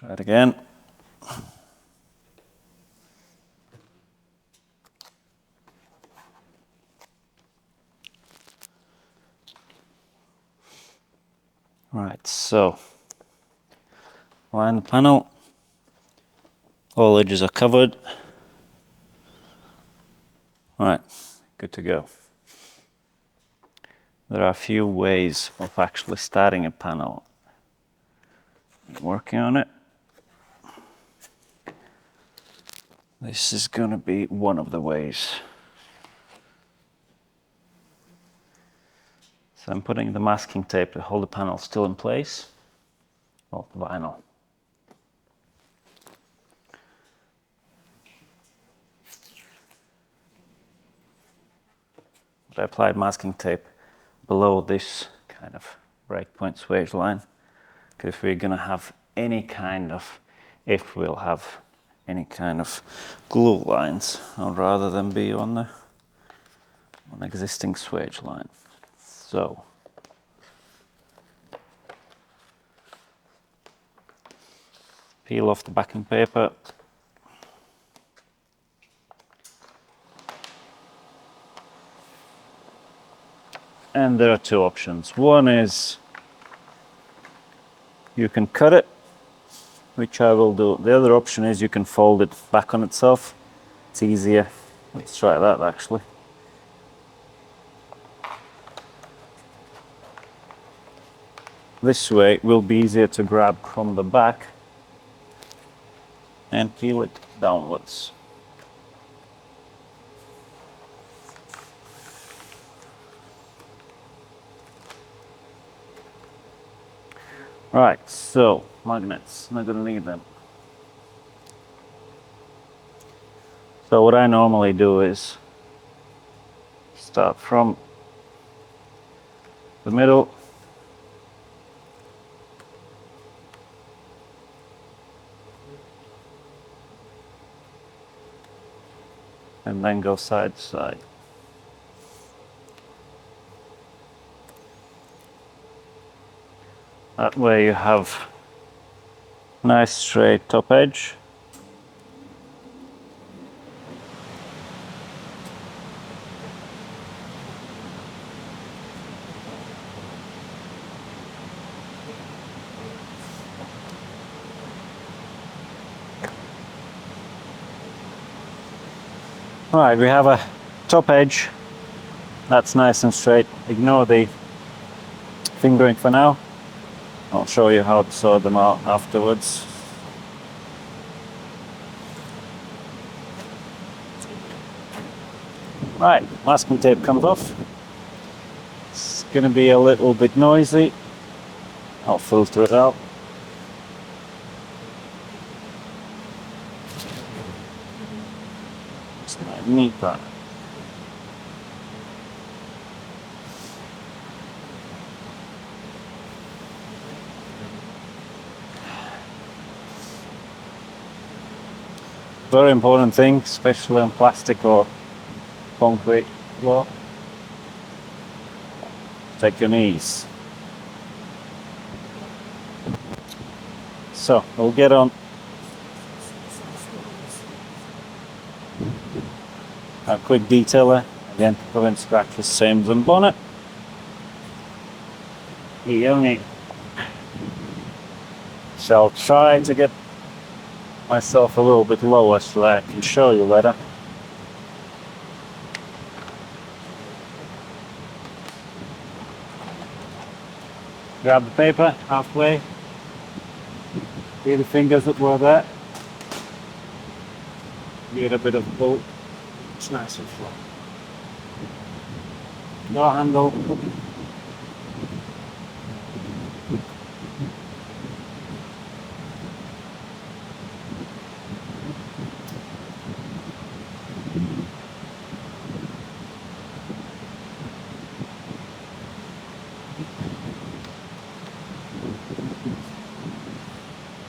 Try it again. Right, so line the panel, all edges are covered. Right, good to go. There are a few ways of actually starting a panel. Working on it. This is going to be one of the ways. So I'm putting the masking tape to hold the panel still in place, of the vinyl. But I applied masking tape below this kind of breakpoint swage line, because if we're going to have any kind of, if we'll have any kind of glue lines, I'd rather than be on the existing swage line. So peel off the backing paper. And there are two options. One is you can cut it, which I will do. The other option is you can fold it back on itself. It's easier. Let's try that actually. This way it will be easier to grab from the back and peel it downwards. Right, so magnets, I'm not going to need them. So what I normally do is start from the middle, and then go side to side. That way you have nice straight top edge. Alright, we have a top edge that's nice and straight. Ignore the fingering for now. I'll show you how to sort them out afterwards. Right, masking tape comes off. It's going to be a little bit noisy. I'll filter it out. I need that. Very important thing, especially on plastic or concrete floor. Take your knees. So we'll get on a quick detailer again to prevent scratches, same as on bonnet. You only shall try to get myself a little bit lower so that I can show you better. Grab the paper halfway, see the fingers that were there, get a bit of pull, it's nice and flat. Door handle,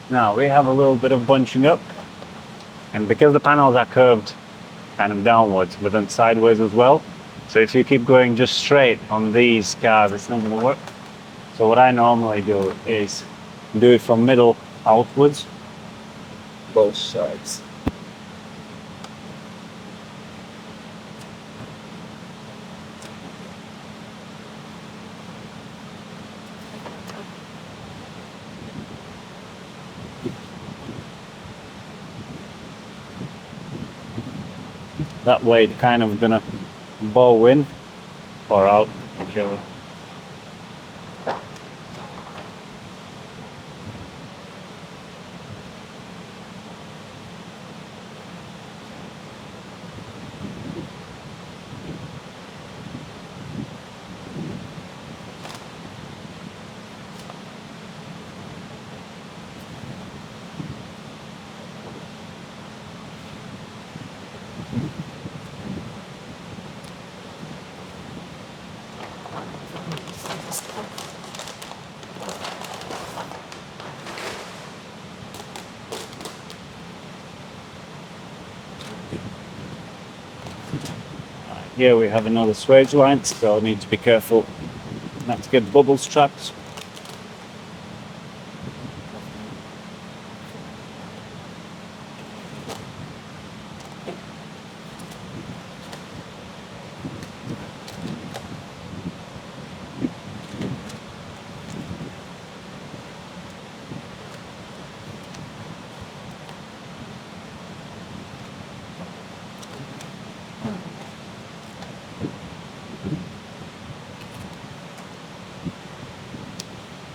now we have a little bit of bunching up, and because the panels are curved kind of downwards but then sideways as well, so if you keep going just straight on these cars it's not going to work. So what I normally do is do it from middle outwards, both sides. That way it's kind of gonna bow in or out, whichever. Here we have another swage line, so I need to be careful not to get bubbles trapped.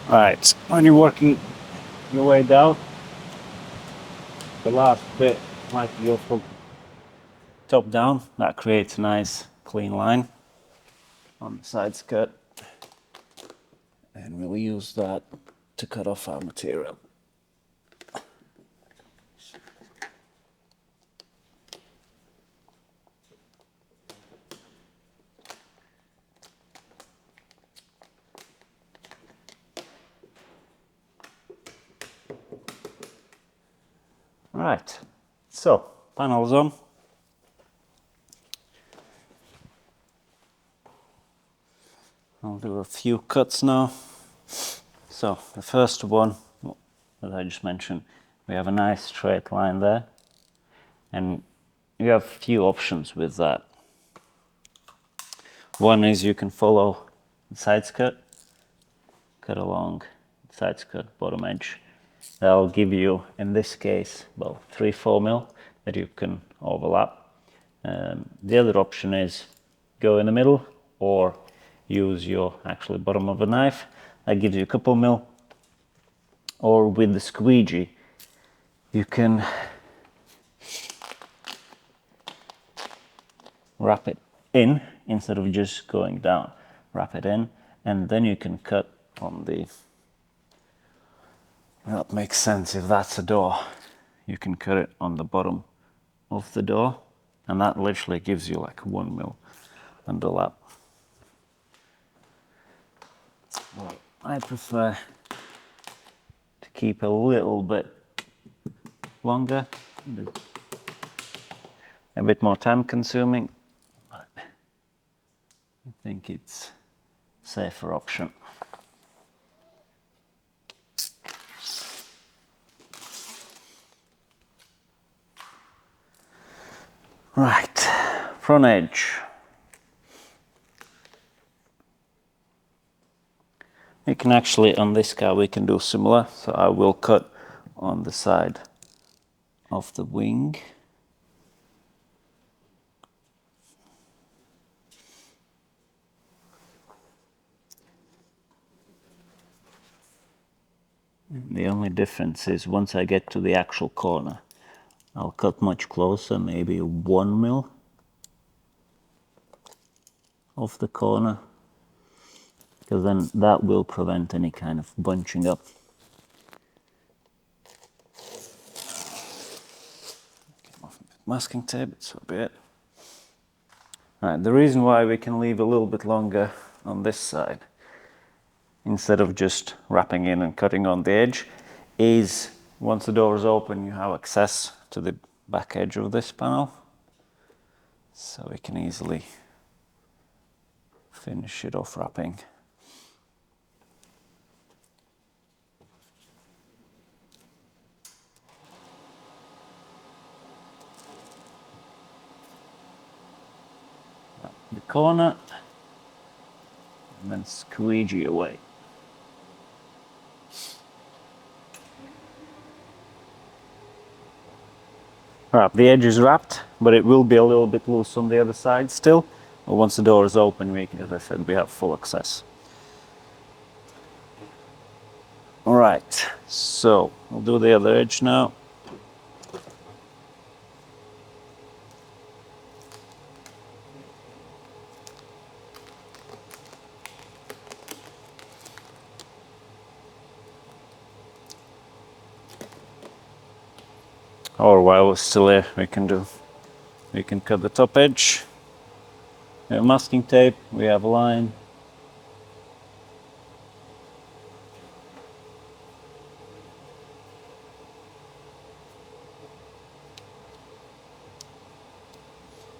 Right, when you're working your way down, the last bit might go from top down. That creates a nice clean line on the side skirt. And we'll use that to cut off our material. Right, so panels on. I'll do a few cuts now. So the first one, as I just mentioned, we have a nice straight line there, and you have a few options with that. One is you can follow the side skirt, cut along the side skirt bottom edge. That'll give you, in this case, well, 3-4 mil that you can overlap. The other option is go in the middle or use your actually bottom of a knife. That gives you a couple mil. Or with the squeegee, you can wrap it in instead of just going down. Wrap it in, and then you can cut on the. That makes sense. If that's a door, you can cut it on the bottom of the door, and that literally gives you like 1 mil underlap. I prefer to keep a little bit longer, a bit more time consuming, but I think it's a safer option. Right, front edge. We can actually, on this guy, we can do similar. So I will cut on the side of the wing. The only difference is once I get to the actual corner, I'll cut much closer, maybe 1 mil off the corner, because then that will prevent any kind of bunching up. Masking tape, so be it. Right, the reason why we can leave a little bit longer on this side instead of just wrapping in and cutting on the edge is once the door is open, you have access to the back edge of this panel, so we can easily finish it off wrapping. corner and then squeegee away. Right, the edge is wrapped, but it will be a little bit loose on the other side still. But once the door is open, we, as I said, we have full access. All right, so we'll do the other edge now. Or while it's still there, we can cut the top edge. We have masking tape, we have a line.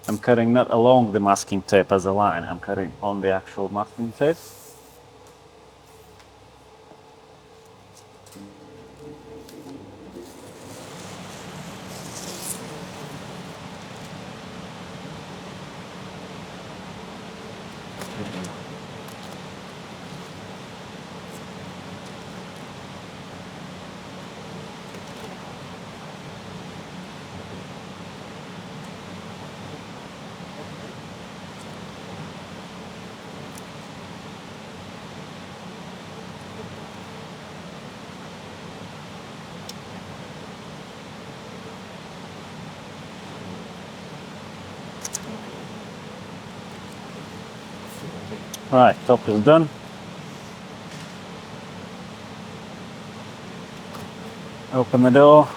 I'm cutting not along the masking tape as a line, I'm cutting on the actual masking tape. Right, top is done. Open the door.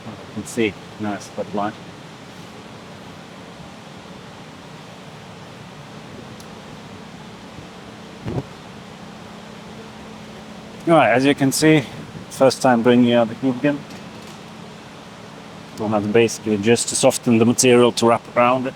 You can see, nice spot line. Alright, as you can see, first time bringing out the cube again. We'll have basically just to soften the material to wrap around it.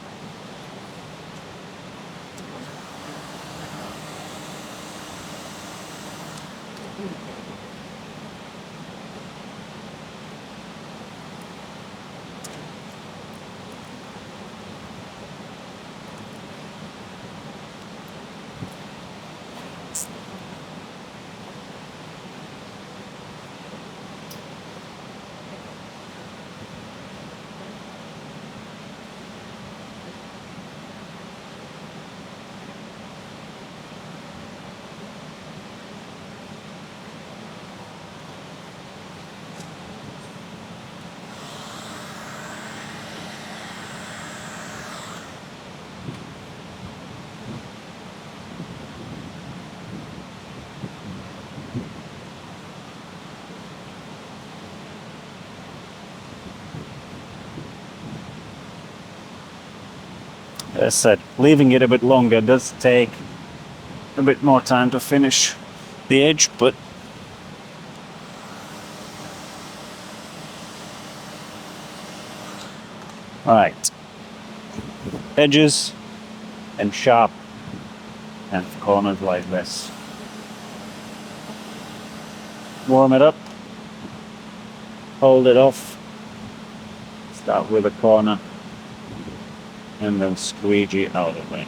As I said, leaving it a bit longer does take a bit more time to finish the edge, but alright. Edges and sharp and corners like this. Warm it up, hold it off, start with a corner and then squeegee out of the way.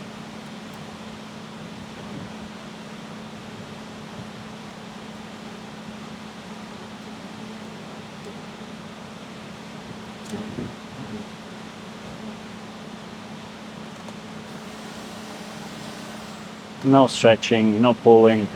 No stretching, no pulling.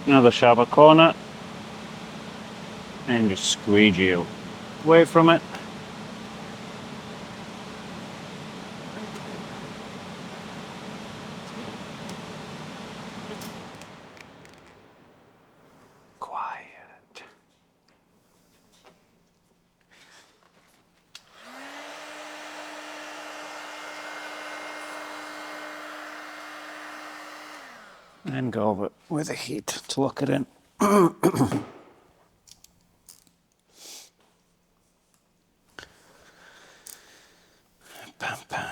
Another sharper corner. and just squeegee away from it. Quiet. And go over with the heat to lock it in. Bam, bam.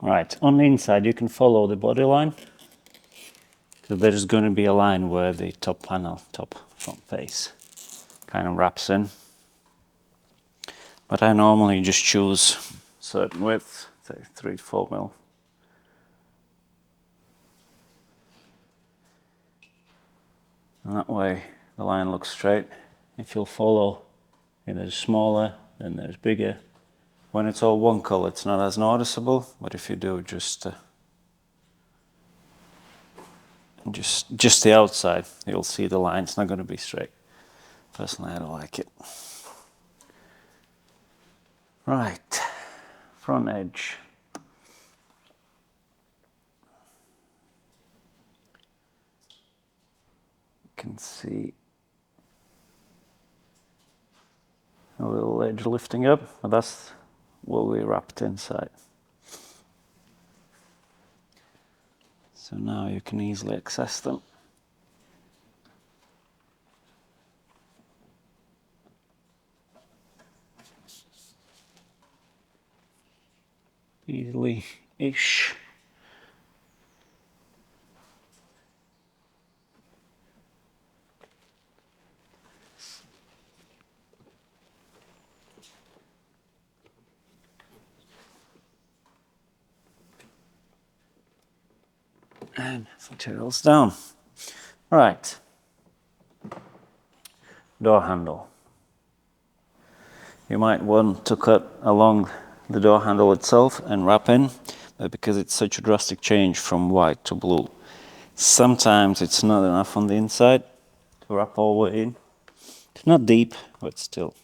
Right, on the inside you can follow the body line. So there's going to be a line where the top panel, top front face, kind of wraps in. But I normally just choose certain width, say 3 to 4 mil. And that way the line looks straight. If you'll follow, there's smaller, then there's bigger. When it's all one color, it's not as noticeable, but if you do just the outside, you'll see the line. It's not going to be straight. Personally, I don't like it. Right, front edge. You can see a little edge lifting up, but that's what we wrapped inside. So now you can easily access them. Easily-ish. And materials down. Right. Door handle. You might want to cut along the door handle itself and wrap in, but because it's such a drastic change from white to blue, sometimes it's not enough on the inside to wrap all the way in. It's not deep, but still.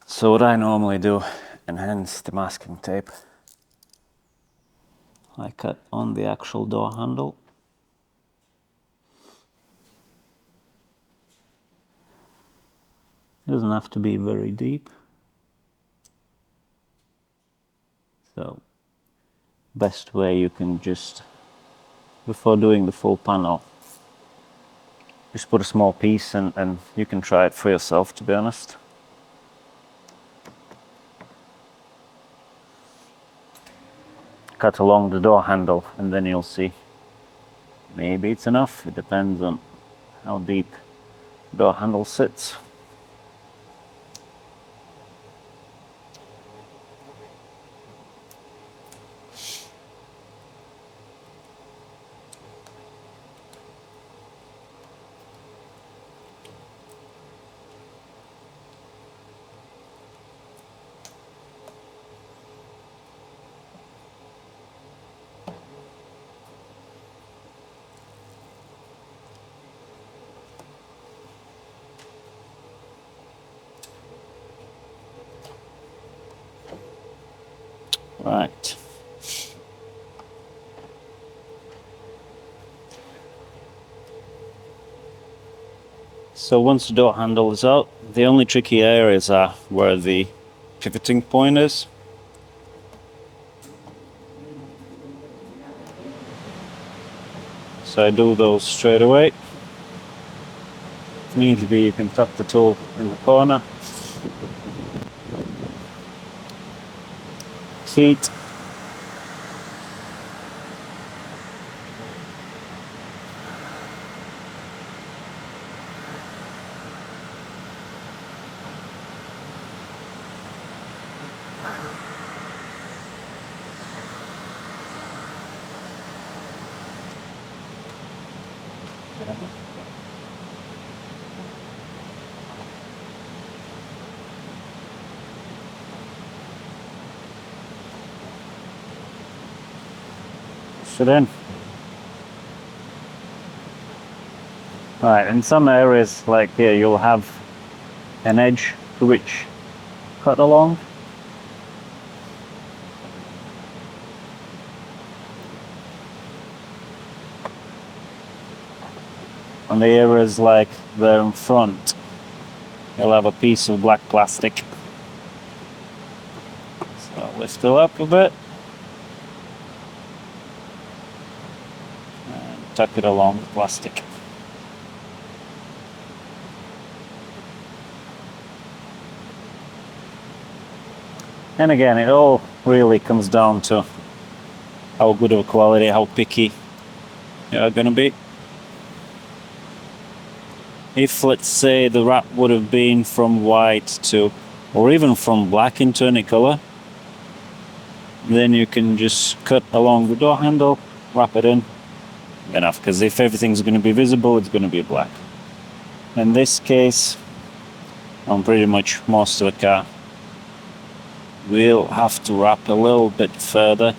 So what I normally do, and hence the masking tape, I cut on the actual door handle. It doesn't have to be very deep. So, best way you can just, before doing the full panel, just put a small piece and you can try it for yourself, to be honest. Cut along the door handle and then you'll see. Maybe it's enough, it depends on how deep the door handle sits. Right. So once the door handle is out, the only tricky areas are where the pivoting point is. So I do those straight away. If need be, you can tuck the tool in the corner. Heat. Push it in. Right, in some areas like here you'll have an edge which cut along. On the areas like there in front, you'll have a piece of black plastic. So lift it up a bit and tuck it along the plastic. And again, it all really comes down to how good of a quality, how picky you're going to be. If, let's say, the wrap would have been from white to, or even from black into any color, then you can just cut along the door handle, wrap it in, enough, because if everything's going to be visible, it's going to be black. In this case, on pretty much most of the car, we'll have to wrap a little bit further.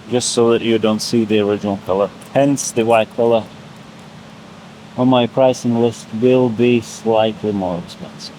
Just so that you don't see the original color. Hence the white color on my pricing list will be slightly more expensive.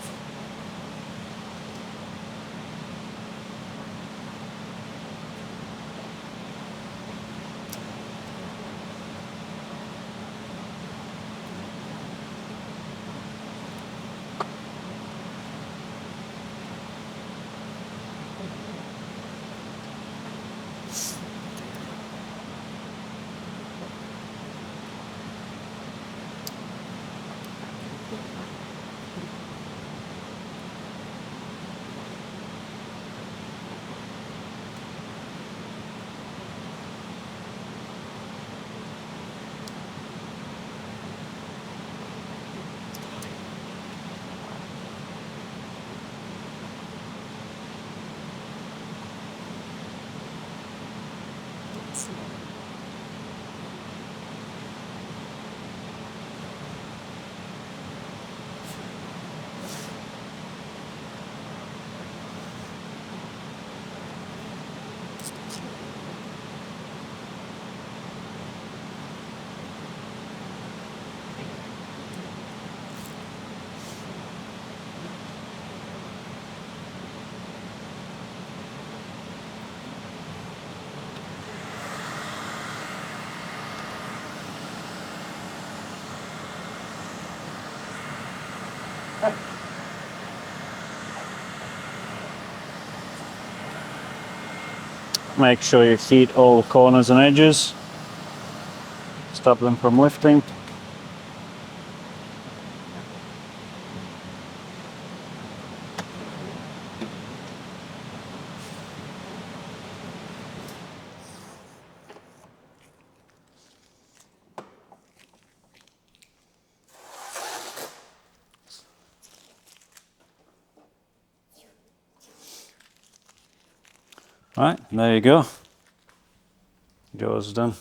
Make sure you heat all the corners and edges. Stop them from lifting. Right, there you go. Yours done.